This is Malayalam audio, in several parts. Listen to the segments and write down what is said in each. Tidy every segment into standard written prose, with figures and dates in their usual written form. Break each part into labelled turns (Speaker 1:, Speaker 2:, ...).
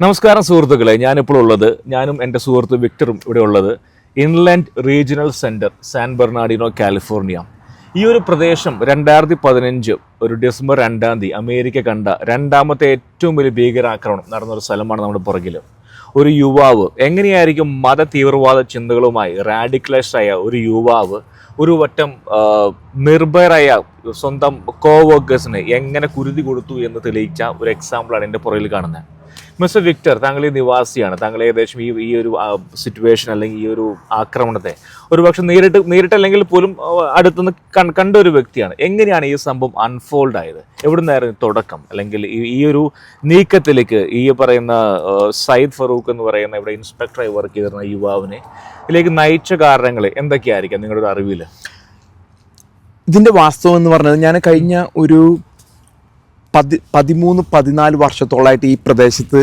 Speaker 1: നമസ്കാരം സുഹൃത്തുക്കളെ, ഞാനിപ്പോൾ ഉള്ളത് ഞാനും എൻ്റെ സുഹൃത്ത് വിക്ടറും ഇവിടെ ഉള്ളത് inland regional centre San Bernardino California. ഈ ഒരു പ്രദേശം 2015 ഒരു ഡിസംബർ 2 അമേരിക്ക കണ്ട രണ്ടാമത്തെ ഏറ്റവും വലിയ ഭീകരാക്രമണം നടന്നൊരു സ്ഥലമാണ് നമ്മുടെ പുറകിൽ. ഒരു യുവാവ് എങ്ങനെയായിരിക്കും മത തീവ്രവാദ ചിന്തകളുമായി റാഡിക്കലൈസ്ഡ് ആയ ഒരു യുവാവ് ഒരു വട്ടം നിർഭയരായ സ്വന്തം കോവർക്കേഴ്സിന് എങ്ങനെ കുരുതി കൊടുത്തു എന്ന് തെളിയിച്ച ഒരു എക്സാമ്പിളാണ് എൻ്റെ പുറകിൽ കാണുന്നത്. മിസ്റ്റർ വിക്ടർ, താങ്കൾ ഈ നിവാസിയാണ്. താങ്കൾ ഏകദേശം ഈ ഒരു സിറ്റുവേഷൻ അല്ലെങ്കിൽ ഈ ഒരു ആക്രമണത്തെ ഒരുപക്ഷെ നേരിട്ടല്ലെങ്കിൽ പോലും അടുത്തുനിന്ന് കണ്ട ഒരു വ്യക്തിയാണ്. എങ്ങനെയാണ് ഈ സംഭവം അൺഫോൾഡ് ആയത്? എവിടുന്നായിരുന്നു തുടക്കം? അല്ലെങ്കിൽ ഈ ഒരു നീക്കത്തിലേക്ക് ഈ പറയുന്ന സയ്യിദ് ഫറൂഖ് എന്ന് പറയുന്ന ഇവിടെ ഇൻസ്പെക്ടറായി വർക്ക് ചെയ്തിരുന്ന യുവാവിനെ ഇതിലേക്ക് നയിച്ച കാരണങ്ങൾ എന്തൊക്കെയായിരിക്കാം നിങ്ങളുടെ അറിവിൽ?
Speaker 2: ഇതിൻ്റെ വാസ്തവം എന്ന് പറഞ്ഞത്, ഞാൻ കഴിഞ്ഞ ഒരു 13-14 വർഷത്തോളായിട്ട് ഈ പ്രദേശത്ത്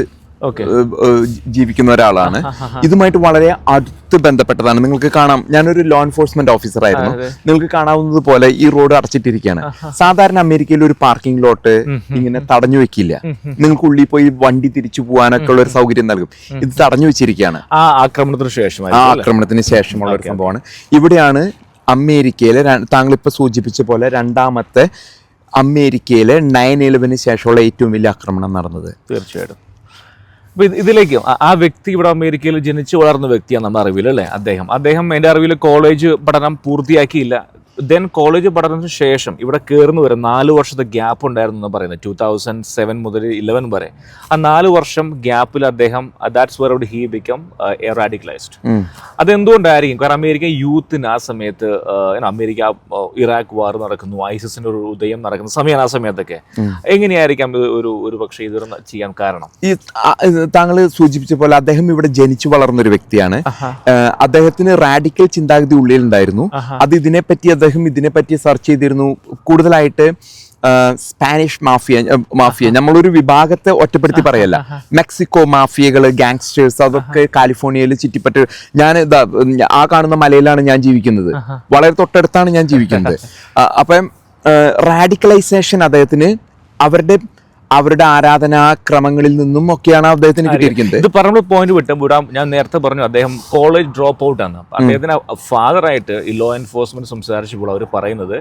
Speaker 2: ജീവിക്കുന്ന ഒരാളാണ്. ഇതുമായിട്ട് വളരെ അടുത്ത് ബന്ധപ്പെട്ടതാണ്. നിങ്ങൾക്ക് കാണാം, ഞാനൊരു ലോ എൻഫോഴ്സ്മെന്റ് ഓഫീസർ ആയിരുന്നു. നിങ്ങൾക്ക് കാണാവുന്നത് പോലെ ഈ റോഡ് അടച്ചിട്ടിരിക്കുകയാണ്. സാധാരണ അമേരിക്കയിൽ ഒരു പാർക്കിംഗ് ലോട്ട് ഇങ്ങനെ തടഞ്ഞു വെക്കില്ല. നിങ്ങൾക്ക് ഉള്ളിൽ പോയി വണ്ടി തിരിച്ചു പോകാനൊക്കെ ഉള്ള ഒരു സൗകര്യം നൽകും. ഇത് തടഞ്ഞു വെച്ചിരിക്കുകയാണ്. ആക്രമണത്തിന് ശേഷമുള്ള ഒരു സംഭവമാണ്. ഇവിടെയാണ് അമേരിക്കയിലെ താങ്കളിപ്പോ സൂചിപ്പിച്ച പോലെ രണ്ടാമത്തെ അമേരിക്കയിലെ 9/11 ശേഷമുള്ള ഏറ്റവും വലിയ ആക്രമണം നടന്നത്.
Speaker 1: തീർച്ചയായിട്ടും. അപ്പൊ ഇതിലേക്ക് ആ വ്യക്തി ഇവിടെ അമേരിക്കയിൽ ജനിച്ചു വളർന്ന വ്യക്തിയാണ് നമ്മുടെ അറിവിൽ, അല്ലേ? അദ്ദേഹം എൻ്റെ അറിവിൽ കോളേജ് പഠനം പൂർത്തിയാക്കിയില്ല. ദെൻ കോളേജ് പഠനത്തിന് ശേഷം ഇവിടെ കയറുന്നു വരെ 4 വർഷത്തെ ഗ്യാപ്പ് ഉണ്ടായിരുന്നു എന്ന് പറയുന്നത്. 2007 മുതൽ 11 വരെ ആ 4 വർഷം ഗ്യാപ്പിൽ അദ്ദേഹം that's where he become radicalised. അതെന്തുകൊണ്ടായിരിക്കും? കാരണം അമേരിക്കൻ യൂത്തിന് ആ സമയത്ത് അമേരിക്ക ഇറാഖ് വാർ നടക്കുന്നു, ഐസിസിന്റെ ഒരു ഉദയം നടക്കുന്ന സമയമാണ്. ആ സമയത്തൊക്കെ എങ്ങനെയായിരിക്കാം ഒരു പക്ഷേ ഇത് ചെയ്യാൻ കാരണം?
Speaker 2: ഈ താങ്കൾ സൂചിപ്പിച്ച പോലെ അദ്ദേഹം ഇവിടെ ജനിച്ചു വളർന്ന ഒരു വ്യക്തിയാണ്. അദ്ദേഹത്തിന് റാഡിക്കൽ ചിന്താഗതി ഉള്ളിലുണ്ടായിരുന്നു. അത് ഇതിനെപ്പറ്റി സെർച്ച് ചെയ്തിരുന്നു. കൂടുതലായിട്ട് സ്പാനിഷ് മാഫിയ നമ്മളൊരു വിഭാഗത്തെ ഒറ്റപ്പെടുത്തി പറയല്ല. മെക്സിക്കോ മാഫിയകള്, ഗാങ്സ്റ്റേഴ്സ്, അതൊക്കെ കാലിഫോർണിയയിൽ ചുറ്റിപ്പറ്റി. ആ കാണുന്ന മലയിലാണ് ഞാൻ ജീവിക്കുന്നത്. വളരെ തൊട്ടടുത്താണ് ഞാൻ ജീവിക്കുന്നത്. അപ്പം റാഡിക്കലൈസേഷൻ അദ്ദേഹത്തിന് അവരുടെ ആരാധനാക്രമങ്ങളിൽ നിന്നും ഒക്കെയാണ് അദ്ദേഹത്തിന് കിട്ടിയിരിക്കുന്നത്.
Speaker 1: ഇത് പറയുമ്പോൾ പോയിന്റ് വിടാം. ഞാൻ നേരത്തെ പറഞ്ഞു അദ്ദേഹം കോളേജ് ഡ്രോപ്പ് ഔട്ട് ആണ്. അദ്ദേഹത്തിന് ഫാദറായിട്ട് ഈ ലോ എൻഫോഴ്സ്മെന്റ് സംസാരിച്ചപ്പോൾ അവർ പറയുന്നത്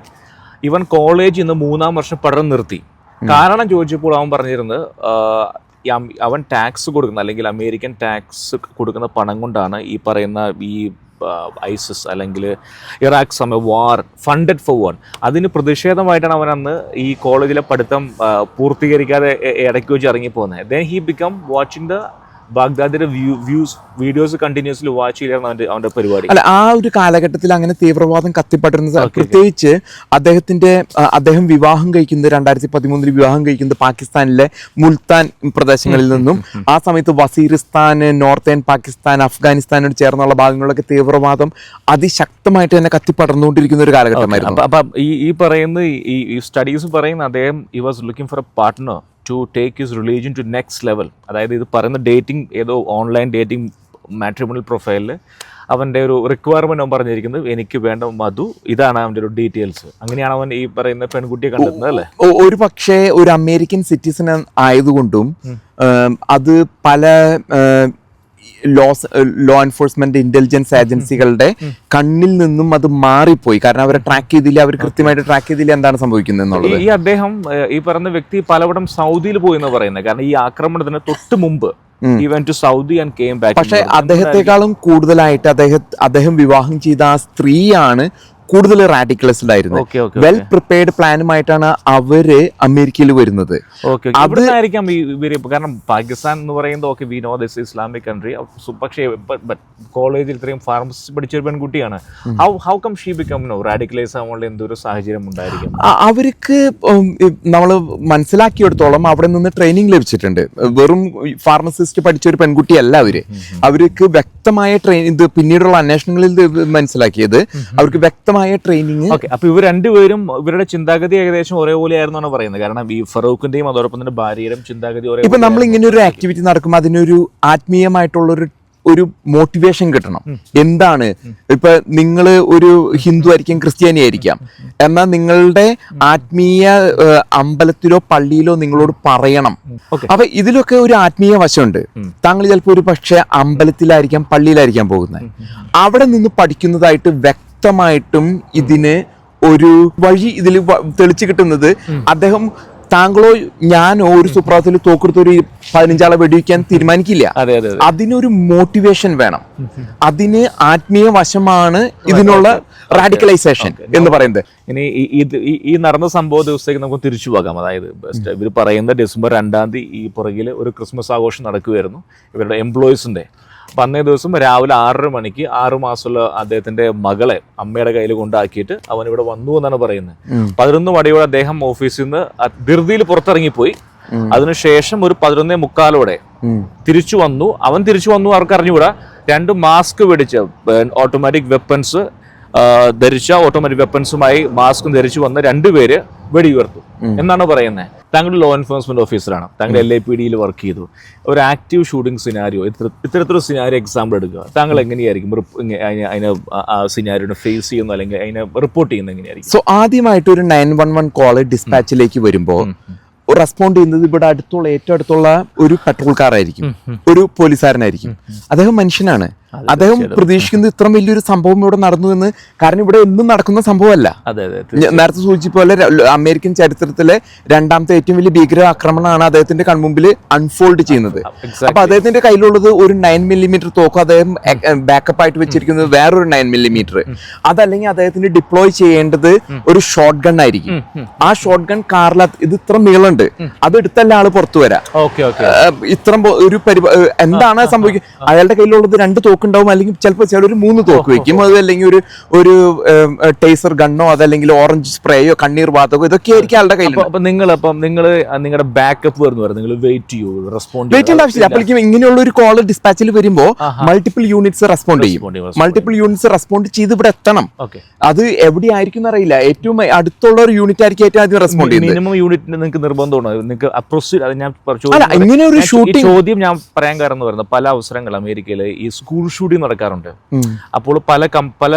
Speaker 1: ഇവൻ കോളേജ് ഇന്ന് 3-ാം വർഷം പഠനം നിർത്തി. കാരണം ചോദിച്ചപ്പോൾ അവൻ പറഞ്ഞിരുന്നത് അവൻ ടാക്സ് കൊടുക്കുന്ന അല്ലെങ്കിൽ അമേരിക്കൻ ടാക്സ് കൊടുക്കുന്ന പണം കൊണ്ടാണ് ഈ പറയുന്ന ഈ ഐസിസ് അല്ലെങ്കിൽ ഇറാഖ് സമയം വാർ ഫണ്ടഡ് ഫോർ വാർ. അതിന് പ്രതിഷേധമായിട്ടാണ് അവൻ അന്ന് ഈ കോളേജിലെ പഠിത്തം പൂർത്തീകരിക്കാതെ ഇടയ്ക്ക് വെച്ച് ഇറങ്ങിപ്പോകുന്നത്. Then he become watching the ബാഗ്ദാദിന്റെ വീഡിയോസ് കണ്ടിന്യൂസ്ലി വാച്ച് ചെയ്യാണ് അവന്റെ പരിപാടി.
Speaker 2: അല്ല, ആ ഒരു കാലഘട്ടത്തിൽ അങ്ങനെ തീവ്രവാദം കത്തിപ്പടരുന്ന, പ്രത്യേകിച്ച് അദ്ദേഹം വിവാഹം കഴിക്കുന്നത് 2013 വിവാഹം കഴിക്കുന്നത് പാകിസ്ഥാനിലെ മുൽത്താൻ പ്രദേശങ്ങളിൽ നിന്നും. ആ സമയത്ത് വസീറിസ്ഥാൻ, നോർത്തേൺ പാകിസ്ഥാൻ, അഫ്ഗാനിസ്ഥാനോട് ചേർന്നുള്ള ഭാഗങ്ങളിലൊക്കെ തീവ്രവാദം അതിശക്തമായിട്ട് തന്നെ കത്തിപ്പടർന്നുകൊണ്ടിരിക്കുന്ന ഒരു കാലഘട്ടമായിരുന്നു.
Speaker 1: അപ്പൊ ഈ പറയുന്ന ഈ സ്റ്റഡീസ് പറയുന്ന അദ്ദേഹം he was looking for a partner to take his religion to next level. അതായത് ഇത് പറയുന്ന ഡേറ്റിംഗ്, ഏതോ ഓൺലൈൻ ഡേറ്റിംഗ് മാട്രിമോണിയൽ പ്രൊഫൈലിൽ അവൻ്റെ ഒരു റിക്വയർമെന്റ് അവൻ പറഞ്ഞിരിക്കുന്നത് എനിക്ക് വേണ്ട മധു, ഇതാണ് അവൻ്റെ ഒരു ഡീറ്റെയിൽസ്. അങ്ങനെയാണ് അവൻ ഈ പറയുന്ന പെൺകുട്ടിയെ കണ്ടെത്തുന്നത്, അല്ലേ?
Speaker 2: ഒരു പക്ഷേ ഒരു അമേരിക്കൻ സിറ്റിസൺ ആയതുകൊണ്ടും അത് പല ലോ എൻഫോഴ്സ്മെന്റ് ഇന്റലിജൻസ് ഏജൻസികളുടെ കണ്ണിൽ നിന്നും അത് മാറിപ്പോയി. കാരണം അവരെ ട്രാക്ക് ചെയ്തില്ല, അവർ കൃത്യമായിട്ട് ട്രാക്ക് ചെയ്തില്ല എന്താണ് സംഭവിക്കുന്നത് എന്നുള്ളത്.
Speaker 1: ഈ അദ്ദേഹം ഈ പറയുന്ന വ്യക്തി പലവട്ടം സൗദിയിൽ പോയി എന്ന് പറയുന്നത്. കാരണം ഈ ആക്രമണത്തിന് തൊട്ട് മുമ്പ് സൗദി ആൻഡ് കെയിം ബാക്ക്.
Speaker 2: പക്ഷെ അദ്ദേഹത്തെക്കാളും കൂടുതലായിട്ട് അദ്ദേഹം വിവാഹം ചെയ്ത ആ സ്ത്രീയാണ് കൂടുതൽ റാഡിക്കലൈസ്ഡ് ആയിരുന്നു. വെൽ പ്രിപ്പയർഡ് പ്ലാനുമായിട്ടാണ് അവര് അമേരിക്കയിൽ വരുന്നത്.
Speaker 1: കാരണം പാകിസ്ഥാൻ എന്ന് പറയുന്നത് we know this Islamic country. പക്ഷേ കോളേജിൽ ഇത്രയും ഫാർമസിസ്റ്റ് പഠിച്ച ഒരു പെൺകുട്ടിയാണ്. How come she become radicalise ആവാനുള്ള എന്തൊരു സാഹചര്യം ഉണ്ടായിരിക്കും?
Speaker 2: അവർക്ക് നമ്മൾ മനസ്സിലാക്കിയെടുത്തോളം അവിടെ നിന്ന് ട്രെയിനിങ് ലഭിച്ചിട്ടുണ്ട്. വെറും ഫാർമസിസ്റ്റ് പഠിച്ച ഒരു പെൺകുട്ടിയല്ല അവർക്ക് വ്യക്തമായ ഇത് പിന്നീടുള്ള അന്വേഷണങ്ങളിൽ മനസ്സിലാക്കിയത്. അവർക്ക് വ്യക്തമായ ട്രെയിനിങ്.
Speaker 1: അപ്പൊ ഇവർ രണ്ടുപേരും ഇവരുടെ ചിന്താഗതി ഏകദേശം ഒരേപോലെ ആയിരുന്നാണ് പറയുന്നത്. കാരണം ഈ ഫറൂഖിന്റെയും അതോടൊപ്പം തന്നെ ഭാര്യയുടെയും ചിന്താഗതി ഒരേ.
Speaker 2: ഇപ്പൊ നമ്മൾ ഇങ്ങനെ ഒരു ആക്ടിവിറ്റി നടക്കുമ്പോൾ അതിനൊരു ആത്മീയമായിട്ടുള്ള ഒരു മോട്ടിവേഷൻ കിട്ടണം. എന്താണ് ഇപ്പൊ നിങ്ങൾ ഒരു ഹിന്ദു ആയിരിക്കാം, ക്രിസ്ത്യാനി ആയിരിക്കാം, എന്നാൽ നിങ്ങളുടെ ആത്മീയ അമ്പലത്തിലോ പള്ളിയിലോ നിങ്ങളോട് പറയണം. അപ്പൊ ഇതിലൊക്കെ ഒരു ആത്മീയ വശമുണ്ട്. താങ്കൾ ചിലപ്പോൾ ഒരു പക്ഷെ അമ്പലത്തിലായിരിക്കാം, പള്ളിയിലായിരിക്കാം പോകുന്നത്. അവിടെ നിന്ന് പഠിക്കുന്നതായിട്ട് വ്യക്തമായിട്ടും ഇതിന് ഒരു വഴി ഇതിൽ തെളിച്ചു കിട്ടുന്നത്, അദ്ദേഹം താങ്കളോ ഞാനോ ഒരു സുപ്രഭാതത്തിൽ തോക്കെടുത്ത് ഒരു 15 ആളെ വെടിവെക്കാൻ തീരുമാനിക്കില്ല. അതിനൊരു മോട്ടിവേഷൻ വേണം. അതിന് ആത്മീയ വശമാണ് ഇതിനുള്ള റാഡിക്കലൈസേഷൻ എന്ന് പറയുന്നത്.
Speaker 1: ഇനി ഈ നടന്ന സംഭവ ദിവസത്തേക്ക് നമുക്ക് തിരിച്ചു പോകാം. അതായത് ഇവർ പറയുന്ന ഡിസംബർ 2-ാം തീയതി ഈ പുറകിൽ ഒരു ക്രിസ്മസ് ആഘോഷം നടക്കുമായിരുന്നു ഇവരുടെ എംപ്ലോയീസിന്റെ. അപ്പം അന്നേ ദിവസം രാവിലെ 6:30 മണിക്ക് 6 മാസമുള്ള അദ്ദേഹത്തിന്റെ മകളെ അമ്മയുടെ കയ്യിൽ കൊണ്ടാക്കിയിട്ട് അവൻ ഇവിടെ വന്നു എന്നാണ് പറയുന്നത്. 11 മണിയോടെ അദ്ദേഹം ഓഫീസിൽ നിന്ന് ധൃതിയിൽ പുറത്തിറങ്ങിപ്പോയി. അതിനുശേഷം ഒരു 11:45 തിരിച്ചു വന്നു. അവൻ തിരിച്ചു വന്നു, അവർക്ക് അറിഞ്ഞുകൂടാ. 2 മാസ്ക് വെടിച്ച ഓട്ടോമാറ്റിക് വെപ്പൺസ് ധരിച്ച ഓട്ടോമാറ്റിക് വെപ്പൺസുമായി മാസ്കും ധരിച്ചു വന്ന 2 പേര് വെടിയുയർത്തു എന്നാണ് പറയുന്നത്. താങ്കൾ ലോ എൻഫോഴ്സ്മെന്റ് ഓഫീസറാണ്, താങ്കൾ LAPD വർക്ക് ചെയ്തു. ഒരു ആക്റ്റീവ് ഷൂട്ടിംഗ് സിനാരിയോ, ഇത്തരത്തിലൊരു സിനാരിയോ എക്സാമ്പിൾ എടുക്കുക, താങ്കൾ എങ്ങനെയായിരിക്കും അതിനെ സിനാരിയോനെ ഫേസ് ചെയ്യുന്നു, അല്ലെങ്കിൽ അതിനെ റിപ്പോർട്ട് ചെയ്യുന്നത് എങ്ങനെയായിരിക്കും?
Speaker 2: സോ ആദ്യമായിട്ട് ഒരു 911 കോള് ഡിസ്പാച്ചിലേക്ക് വരുമ്പോൾ റെസ്പോണ്ട് ചെയ്യുന്നത് ഇവിടെ ഏറ്റവും അടുത്തുള്ള ഒരു പെട്രോൾ കാറായിരിക്കും, ഒരു പോലീസുകാരനായിരിക്കും. അദ്ദേഹം മനുഷ്യനാണ്. അദ്ദേഹം പ്രതീക്ഷിക്കുന്നത് ഇത്ര വലിയൊരു സംഭവം ഇവിടെ നടന്നു എന്ന്. കാരണം ഇവിടെ എന്നും നടക്കുന്ന സംഭവമല്ല. നേരത്തെ സൂചിച്ച പോലെ അമേരിക്കൻ ചരിത്രത്തിലെ 2ാമത്തെ ഏറ്റവും വലിയ ഭീകര ആക്രമണമാണ് അദ്ദേഹത്തിന്റെ കൺമുമ്പിൽ അൺഫോൾഡ് ചെയ്യുന്നത്. അപ്പൊ അദ്ദേഹത്തിന്റെ കയ്യിലുള്ളത് ഒരു 9mm തോക്കും, അദ്ദേഹം ബാക്കപ്പ് ആയിട്ട് വെച്ചിരിക്കുന്നത് വേറൊരു 9mm. അതല്ലെങ്കിൽ അദ്ദേഹത്തിന് ഡിപ്ലോയ് ചെയ്യേണ്ടത് ഒരു ഷോട്ട് ഗൺ ആയിരിക്കും. ആ ഷോട്ട് ഗൺ കാറിൽ ഇത് ഇത്ര നീളമുണ്ട്, അത് എടുത്തല്ല ആള് പുറത്തു വരാം. ഇത്ര ഒരു എന്താണ് സംഭവിക്കുക? അയാളുടെ കയ്യിലുള്ളത് 2 തോക്ക് ഉണ്ടാവും, അല്ലെങ്കിൽ ചിലപ്പോൾ ചിലർ 3 തോക്ക് വെക്കും. അത് അല്ലെങ്കിൽ ഒരു ടേസർ ഗണ്ണോ അതല്ലെങ്കിൽ ഓറഞ്ച് സ്പ്രേയോ കണ്ണീർ വാതകോ ഇതൊക്കെ ആയിരിക്കും ആളുടെ കയ്യിൽ.
Speaker 1: നിങ്ങളുടെ ബാക്കപ്പ് നിങ്ങൾ വെയിറ്റ് ചെയ്യൂ, റെസ്പോണ്ട്
Speaker 2: ചെയ്യേണ്ട ആവശ്യമില്ല. അപ്പോഴേക്കും ഇങ്ങനെയുള്ള ഒരു കോള് ഡിസ്പാച്ചിൽ വരുമ്പോൾ മൾട്ടിപ്പിൾ യൂണിറ്റ്സ് റെസ്പോണ്ട് ചെയ്യും. മൾട്ടിപ്പിൾ യൂണിറ്റ്സ് റെസ്പോണ്ട് ചെയ്ത് ഇവിടെ എത്തണം. അത് എവിടെയായിരിക്കും അറിയില്ല, ഏറ്റവും അടുത്തുള്ള ഒരു യൂണിറ്റ് ആയിരിക്കും ഏറ്റവും ആദ്യം റെസ്പോണ്ട് ചെയ്യുന്നത്.
Speaker 1: മിനിമം യൂണിറ്റിന് നിങ്ങൾക്ക് നിർബന്ധമാണ്.
Speaker 2: ഇങ്ങനെ ഒരു ഷൂട്ടിംഗ്
Speaker 1: ചോദ്യം ഞാൻ പറയാൻ കാരണം പറയുന്നത്, പല അവസരങ്ങൾ അമേരിക്കയിൽ ഈ സ്കൂൾ ഷൂട്ടിംഗ് നടക്കാറുണ്ട്. അപ്പോൾ പല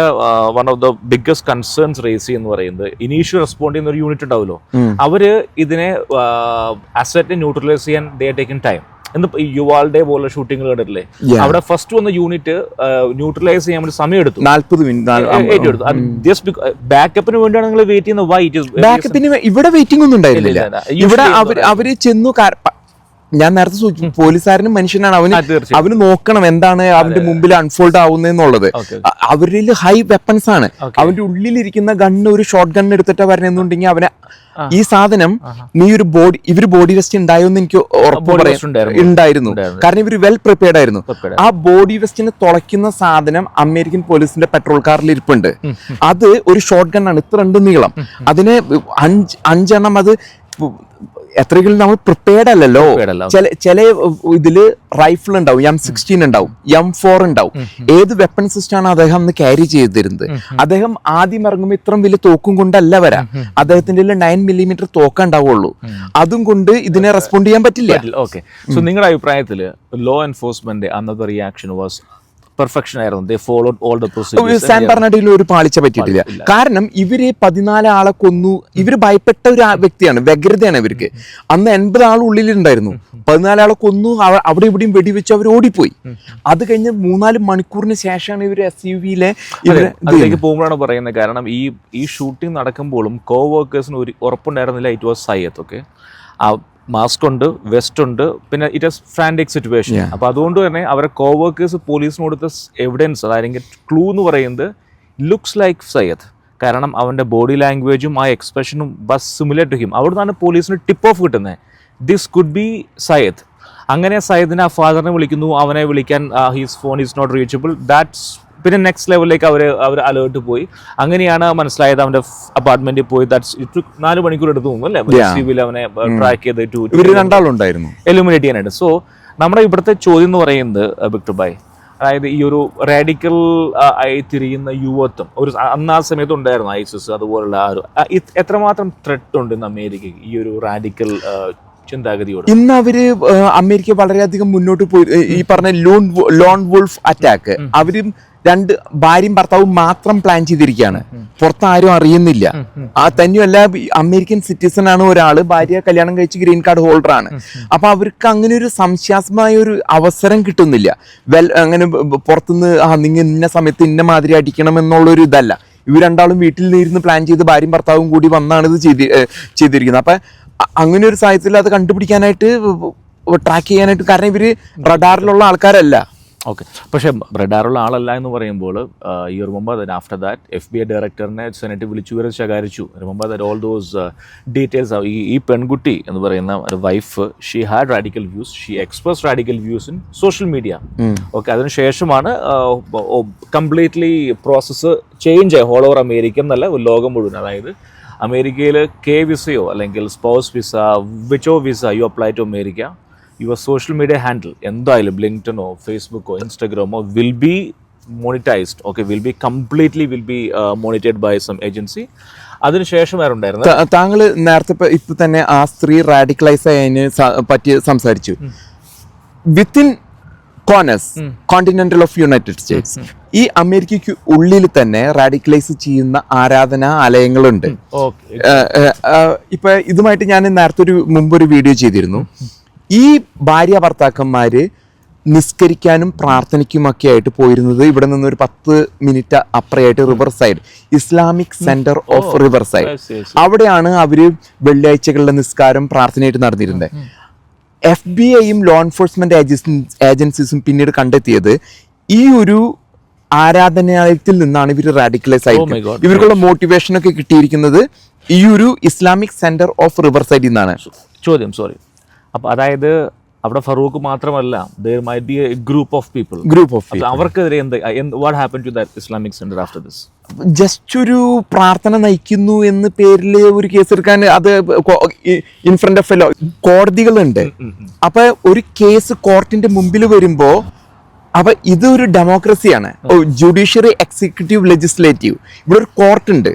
Speaker 1: one of the biggest concerns race എന്ന് പറയുന്നത്, ഇനീഷ്യൽ റെസ്പോണ്ട് ചെയ്യുന്ന ഒരു യൂണിറ്റ് ഉണ്ടാവുമല്ലോ, അവര് ഇതിനെ അസറ്റ് ന്യൂട്രലൈസ് ചെയ്യാൻ ദേ ടേക്കിംഗ് ടൈം. യുവാളുടെ പോലെ ഷൂട്ടിംഗ് കണ്ടിട്ടില്ലേ, അവിടെ ഫസ്റ്റ് വന്ന യൂണിറ്റ് ന്യൂട്രലൈസ് ചെയ്യാൻ വേണ്ടി സമയം എടുത്തു, 40 മിനിറ്റ്. ബാക്കപ്പിന് വേണ്ടിയാണ് നിങ്ങൾ വെയിറ്റ് ചെയ്യുന്നത്.
Speaker 2: ബാക്കപ്പിന് ഇവിടെ വെയിറ്റിംഗ് ഒന്നും ഉണ്ടായിരുന്നില്ല. ഇവിടെ അവര് ചെന്നു. ഞാൻ നേരത്തെ സൂചിപ്പിച്ചു, പോലീസുകാരനും മനുഷ്യനാണ്. അവന് നോക്കണം എന്താണ് അവന്റെ മുമ്പിൽ അൺഫോൾഡ് ആവുന്നെന്നുള്ളത്. അവരിൽ ഹൈ വെപ്പൺസ് ആണ്. അവന്റെ ഉള്ളിലിരിക്കുന്ന ഗണ്ണ് ഒരു ഷോട്ട് ഗൺ എടുത്തിട്ടാ വരണമെന്നുണ്ടെങ്കിൽ അവനെ ഈ സാധനം ഇവര് ബോഡി വെസ്റ്റ് ഉണ്ടായോന്ന് എനിക്ക് ഉറപ്പ് ഉണ്ടായിരുന്നു. കാരണം ഇവര് വെൽ പ്രിപ്പയർഡ് ആയിരുന്നു. ആ ബോഡി വെസ്റ്റിന് തുളയ്ക്കുന്ന സാധനം അമേരിക്കൻ പോലീസിന്റെ പെട്രോൾ കാറിൽ ഇരിപ്പുണ്ട്. അത് ഒരു ഷോട്ട് ഗൺ ആണ്, ഇത്ര 2 നീളം. അതിന് 5 എണ്ണം. അത് എത്രയെങ്കിലും നമ്മൾ പ്രിപ്പയർഡ് അല്ലല്ലോ. ചില ഇതില് റൈഫിൾ ഉണ്ടാവും, M16 ഉണ്ടാവും, M4 ഉണ്ടാവും. ഏത് വെപ്പൺ സിസ്റ്റം ആണ് അദ്ദേഹം അന്ന് ക്യാരി ചെയ്തിരുന്നത്? അദ്ദേഹം ആദ്യം ഇറങ്ങുമ്പോൾ ഇത്രയും വലിയ തോക്കും കൊണ്ടല്ല വരാം. അദ്ദേഹത്തിന്റെ 9mm തോക്ക ഉണ്ടാവുള്ളൂ. അതും കൊണ്ട് ഇതിനെ റെസ്പോണ്ട് ചെയ്യാൻ പറ്റില്ല.
Speaker 1: ഓക്കെ, സോ നിങ്ങളുടെ അഭിപ്രായത്തില് ലോ എൻഫോഴ്സ്മെന്റ് അന്നത്തെ റിയാക്ഷൻ വാസ് പെർഫെക്ഷൻ ആയിരുന്നു? They followed all the procedures.
Speaker 2: San Bernardino ഒരു പാളിച്ച പറ്റിയിട്ടില്ല. കാരണം ഇവര് 14 ആളെ കൊന്നു. ഇവര് ഭയപ്പെട്ട ഒരു വ്യക്തിയാണ്, വ്യഗ്രതയാണ് ഇവർക്ക്. അന്ന് 80 ആൾ ഉള്ളിലുണ്ടായിരുന്നു. 14 ആളെ കൊന്നു, അവിടെ ഇവിടെയും വെടിവെച്ച് അവർ ഓടിപ്പോയി. അത് കഴിഞ്ഞ് 3-4 മണിക്കൂറിന് ശേഷമാണ് ഇവര് SUV-യിലെ
Speaker 1: അതിലേക്ക് പോകുമ്പോഴാണ് പറയുന്നത്. കാരണം ഈ ഷൂട്ടിംഗ് നടക്കുമ്പോഴും കോ വർക്കേഴ്സിന് ഒരു ഉറപ്പുണ്ടായിരുന്നില്ല it was Syed. Okay, mask ഉണ്ട്, വെസ്റ്റ് ഉണ്ട്, പിന്നെ ഇറ്റ് വാസ് ഫ്രാൻറ്റിക് സിറ്റുവേഷൻ. അപ്പൊ അതുകൊണ്ട് തന്നെ അവരെ കോവർക്കേഴ്സ് പോലീസിന് കൊടുത്ത എവിഡൻസ്, അതായത് ക്ലൂ എന്ന് പറയുന്നത് ലുക്സ് ലൈക്ക് സയ്യദ്. കാരണം അവന്റെ ബോഡി ലാംഗ്വേജും ആ എക്സ്പ്രഷനും വാസ് സിമിലർ ടു ഹിം. അവിടെ നിന്നാണ് പോലീസിന് ടിപ്പ് ഓഫ് കിട്ടുന്നത്, ദിസ് കുഡ് ബി സയ്യദ്. അങ്ങനെ സയ്യദിനെ ആ ഫാദറിനെ വിളിക്കുന്നു, അവനെ വിളിക്കാൻ his phone is not reachable. That's പിന്നെ നെക്സ്റ്റ് ലെവലിലേക്ക് അവർ അലേർട്ട് പോയി. അങ്ങനെയാണ് മനസ്സിലായത് അവന്റെ അപ്പാർട്ട്മെന്റിൽ പോയി. 4 മണിക്കൂർ എടുത്തു അല്ലേ അവനെ ട്രാക്ക് ചെയ്ത് എലിമിനേറ്റ് ചെയ്യാനായിട്ട്. സോ നമ്മുടെ ഇവിടുത്തെ ചോദ്യം എന്ന് പറയുന്നത് വിക്ടർ ഭായ്, അതായത് ഈ ഒരു റാഡിക്കൽ ആയി തിരിയുന്ന യുവത്വം അന്ന് ആ സമയത്ത് ഉണ്ടായിരുന്നു, ISIS അതുപോലുള്ള എത്രമാത്രം ത്രെട്ട് ഉണ്ട് ഇന്ന് അമേരിക്കയ്ക്ക് ഈ ഒരു റാഡിക്കൽ ചിന്താഗതിയോട്.
Speaker 2: ഇന്ന് അവര് അമേരിക്ക വളരെയധികം മുന്നോട്ട് പോയി. ഈ പറഞ്ഞ ലോൺ വുൾഫ് അറ്റാക്ക് അവരും ഭാര്യയും ഭർത്താവും മാത്രം പ്ലാൻ ചെയ്തിരിക്കുകയാണ്, പുറത്ത് ആരും അറിയുന്നില്ല. തന്നെയല്ല അമേരിക്കൻ സിറ്റിസൺ ആണ് ഒരാള്, ഭാര്യ കല്യാണം കഴിച്ച് ഗ്രീൻ കാർഡ് ഹോൾഡർ ആണ്. അപ്പൊ അവർക്ക് അങ്ങനെ ഒരു സംശയാസ്പദമായ ഒരു അവസരം കിട്ടുന്നില്ല. അങ്ങനെ പുറത്തുനിന്ന് നിങ്ങൾ ഇന്ന സമയത്ത് ഇന്ന മാതിരി അടിക്കണം എന്നുള്ളൊരു ഇതല്ല. ഇവർ രണ്ടാളും വീട്ടിൽ ഇരുന്ന് പ്ലാൻ ചെയ്ത് ഭാര്യയും ഭർത്താവും കൂടി വന്നാണ് ഇത് ചെയ്തിരിക്കുന്നത്. അപ്പൊ അങ്ങനെ ഒരു സാഹചര്യത്തിൽ അത് കണ്ടുപിടിക്കാനായിട്ട് ട്രാക്ക് ചെയ്യാനായിട്ട്, കാരണം ഇവര് റഡാറിലുള്ള ആൾക്കാരല്ല.
Speaker 1: ഓക്കെ, പക്ഷേ റഡാറുള്ള ആളല്ല എന്ന് പറയുമ്പോൾ you remember that after that FBI ഡയറക്ടറിനെ സെനറ്റ് വിളിച്ചു വരെ ശകാരിച്ചു. Remember that all those details. ഈ പെൺകുട്ടി എന്ന് പറയുന്ന ഒരു wife, she had radical views, she express radical views in social media. Okay, അതിനുശേഷമാണ് കംപ്ലീറ്റ്ലി പ്രോസസ്സ് ചേഞ്ച് ആയി ഓൾ ഓവർ അമേരിക്ക എന്നല്ല, ലോകം മുഴുവൻ. അതായത് അമേരിക്കയിൽ K വിസയോ അല്ലെങ്കിൽ സ്പൗസ് വിസ, വിച്ചോ visa you apply to America, your social media handle എന്തായാലും ലിങ്ക്ഡനോ ഫേസ്ബുക്കോ ഇൻസ്റ്റഗ്രാമോ will be monetised. Okay, will be monetised by some agency. അതിനുശേഷം വേറെ ഉണ്ടായിരുന്നു.
Speaker 2: താങ്കൾ നേരത്തെ ഇപ്പൊ തന്നെ ആ സ്ത്രീ റാഡിക്കലൈസ് ആയതിന് പറ്റി സംസാരിച്ചു. Within continental of United States, ഈ അമേരിക്കയ്ക്ക് ഉള്ളിൽ തന്നെ റാഡിക്കലൈസ് ചെയ്യുന്ന ആരാധനാലയങ്ങളുണ്ട്. ഇപ്പൊ ഇതുമായിട്ട് ഞാൻ നേരത്തെ മുമ്പൊരു വീഡിയോ ചെയ്തിരുന്നു. ഈ ഭാര്യ ഭർത്താക്കന്മാര് നിസ്കരിക്കാനും പ്രാർത്ഥനയ്ക്കുമൊക്കെ ആയിട്ട് പോയിരുന്നത് ഇവിടെ നിന്ന് ഒരു 10 മിനിറ്റ് അപ്പുറയായിട്ട് Riverside, Islamic centre of Riverside, അവിടെയാണ് അവര് വെള്ളിയാഴ്ചകളിലെ നിസ്കാരം പ്രാർത്ഥനയായിട്ട് നടന്നിരുന്നത്. FBI-യും ലോ എൻഫോഴ്സ്മെന്റ് ഏജൻസീസും പിന്നീട് കണ്ടെത്തിയത് ഈ ഒരു ആരാധനാലയത്തിൽ നിന്നാണ് ഇവർ റാഡിക്കലൈസ് ആയിരിക്കുന്നത്. ഇവർക്കുള്ള മോട്ടിവേഷൻ ഒക്കെ കിട്ടിയിരിക്കുന്നത് ഈ ഒരു ഇസ്ലാമിക് സെന്റർ ഓഫ് റിവർ സൈഡിൽ നിന്നാണ്.
Speaker 1: ചോദ്യം, സോറി, അപ്പൊ അതായത് അവിടെ ഫറൂഖ് മാത്രമല്ല, there might be a group of people. അവർക്കെതിരെ what happened to that Islamic center after this?
Speaker 2: Just ഒരു പ്രാർത്ഥന നയിക്കുന്നു എന്ന പേരിൽ ഒരു കേസ് എടുക്കാൻ, അത് ഇൻ ഫ്രണ്ട് ഓഫ് ലോ കോടതികളുണ്ട്. അപ്പൊ ഒരു കേസ് കോർട്ടിന്റെ മുമ്പിൽ വരുമ്പോ, അപ്പൊ ഇതൊരു ഡെമോക്രസിയാണ്, ജുഡീഷ്യറി, എക്സിക്യൂട്ടീവ്, ലെജിസ്ലേറ്റീവ്. ഇവിടെ ഒരു കോർട്ട് ഉണ്ട്.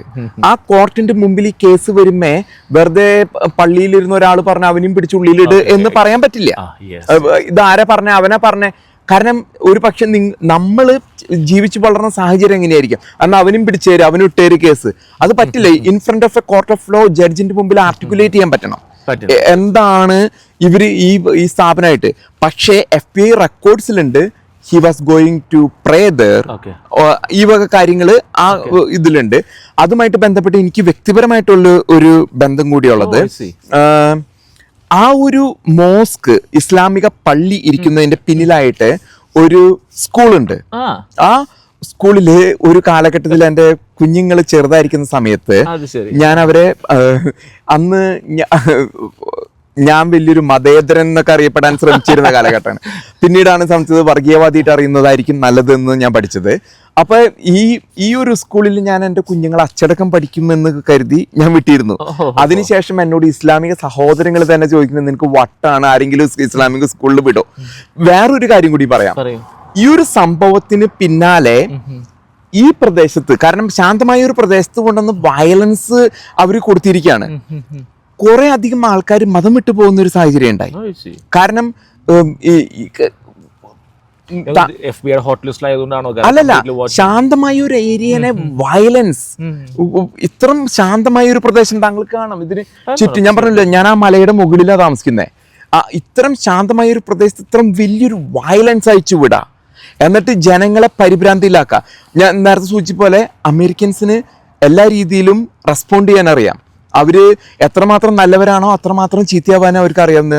Speaker 2: ആ കോർട്ടിന്റെ മുമ്പിൽ ഈ കേസ് വരുമ്പോ വെറുതെ പള്ളിയിലിരുന്ന ഒരാൾ പറഞ്ഞ അവനും പിടിച്ച് ഉള്ളിലിട് എന്ന് പറയാൻ പറ്റില്ല. ഇതാരാ പറഞ്ഞ, അവനാ പറഞ്ഞ. കാരണം ഒരു പക്ഷെ നമ്മൾ ജീവിച്ചു വളർന്ന സാഹചര്യം എങ്ങനെയായിരിക്കും, അന്ന് അവനും പിടിച്ചേര് അവനും ഇട്ടേര് കേസ്, അത് പറ്റില്ല. In front of a court of law ജഡ്ജിന്റെ മുമ്പിൽ ആർട്ടിക്കുലേറ്റ് ചെയ്യാൻ പറ്റണം എന്താണ് ഇവര് ഈ സ്ഥാപനമായിട്ട്. പക്ഷേ FBI റെക്കോർഡ്സിലുണ്ട് he was going to pray there. ഈ വക കാര്യങ്ങള് ആ ഇതിലുണ്ട്. അതുമായിട്ട് ബന്ധപ്പെട്ട് എനിക്ക് വ്യക്തിപരമായിട്ടുള്ള ഒരു ബന്ധം കൂടിയുള്ളത്, ആ ഒരു മോസ്ക്, ഇസ്ലാമിക പള്ളി ഇരിക്കുന്നതിന്റെ പിന്നിലായിട്ട് ഒരു സ്കൂളുണ്ട്. ആ സ്കൂളില് ഒരു കാലഘട്ടത്തിൽ എൻ്റെ കുഞ്ഞുങ്ങൾ ചെറുതായിരിക്കുന്ന സമയത്ത് ഞാൻ അവരെ, അന്ന് ഞാൻ വലിയൊരു മതേതരൻ എന്നൊക്കെ അറിയപ്പെടാൻ ശ്രമിച്ചിരുന്ന കാലഘട്ടമാണ്. പിന്നീടാണ് സംബന്ധിച്ചത് വർഗീയവാദിയായിട്ട് അറിയുന്നതായിരിക്കും നല്ലതെന്ന് ഞാൻ പഠിച്ചത്. അപ്പൊ ഈ ഒരു സ്കൂളിൽ ഞാൻ എൻ്റെ കുഞ്ഞുങ്ങളെ അച്ചടക്കം പഠിക്കുമെന്ന് കരുതി ഞാൻ വിട്ടിരുന്നു. അതിനുശേഷം എന്നോട് ഇസ്ലാമിക സഹോദരങ്ങൾ തന്നെ ചോദിക്കുന്നത്, നിനക്ക് വട്ടാണ്, ആരെങ്കിലും ഇസ്ലാമിക സ്കൂളിൽ വിടോ. വേറൊരു കാര്യം കൂടി പറയാം. ഈ ഒരു സംഭവത്തിന് പിന്നാലെ ഈ പ്രദേശത്ത്, കാരണം ശാന്തമായ ഒരു പ്രദേശത്ത് കൊണ്ടുവന്ന് വയലൻസ് അവർ കൊടുത്തിരിക്കുകയാണ്. കുറെ അധികം ആൾക്കാർ മതം വിട്ടു പോകുന്ന ഒരു സാഹചര്യം ഉണ്ടായി. കാരണം അല്ലല്ല, ശാന്തമായ ഒരു ഏരിയനെ വയലൻസ്, ഇത്രയും ശാന്തമായ ഒരു പ്രദേശം താങ്കൾക്ക് കാണാം ഇതിന് ചുറ്റും. ഞാൻ പറഞ്ഞില്ല, ഞാൻ ആ മലയുടെ മുകളിലാണ് താമസിക്കുന്നത്. ഇത്രയും ശാന്തമായ ഒരു പ്രദേശത്ത് ഇത്രയും വലിയൊരു വയലൻസ് അയച്ചു വിടാ, എന്നിട്ട് ജനങ്ങളെ പരിഭ്രാന്തിയിലാക്കാം. ഞാൻ നേരത്തെ സൂചിച്ച പോലെ അമേരിക്കൻസിന് എല്ലാ രീതിയിലും റെസ്പോണ്ട് ചെയ്യാൻ അറിയാം. അവര് എത്രമാത്രം നല്ലവരാണോ അത്രമാത്രം ചീത്തയാവാനോ അവർക്ക് അറിയാവുന്ന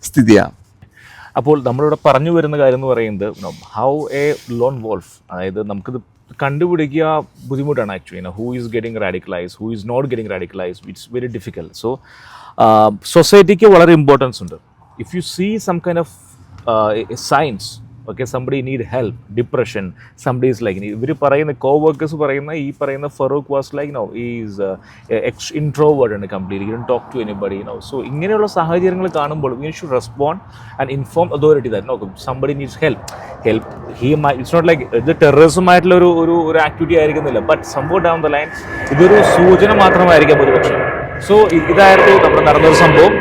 Speaker 2: സ്ഥിതിയാണ്.
Speaker 1: അപ്പോൾ നമ്മളിവിടെ പറഞ്ഞു വരുന്ന കാര്യം എന്ന് പറയുന്നത്, ഹൗ എ ലോൺ വോൾഫ്, അതായത് നമുക്കിത് കണ്ടുപിടിക്കുക ബുദ്ധിമുട്ടാണ് actually. Who is getting radicalise, who is not getting radicalise, it's very difficult. So സൊസൈറ്റിക്ക് വളരെ ഇമ്പോർട്ടൻസ് ഉണ്ട്. If you see some kind of signs, okay, somebody need help, depression, somebody is like, ഇവർ പറയുന്ന co-workers പറയുന്ന ഈ പറയുന്ന Farooq was like, no is introvert ആണ് completely, he didn't talk to anybody, so ഇങ്ങനെയുള്ള സാഹചര്യങ്ങൾ കാണുമ്പോൾ we should respond and inform authority that no, somebody needs help. He might, it's not like ഇത് ടെററിസം ആയിട്ടുള്ള ഒരു ആക്ടിവിറ്റി ആയിരിക്കുന്നില്ല, ബട്ട് സംഭവം ഡൗൺ ദ ലൈൻ ഇതൊരു സൂചന മാത്രമായിരിക്കാം ഒരുപക്ഷെ. സോ ഇതായിരുന്നു നമ്മുടെ നടന്നൊരു സംഭവം.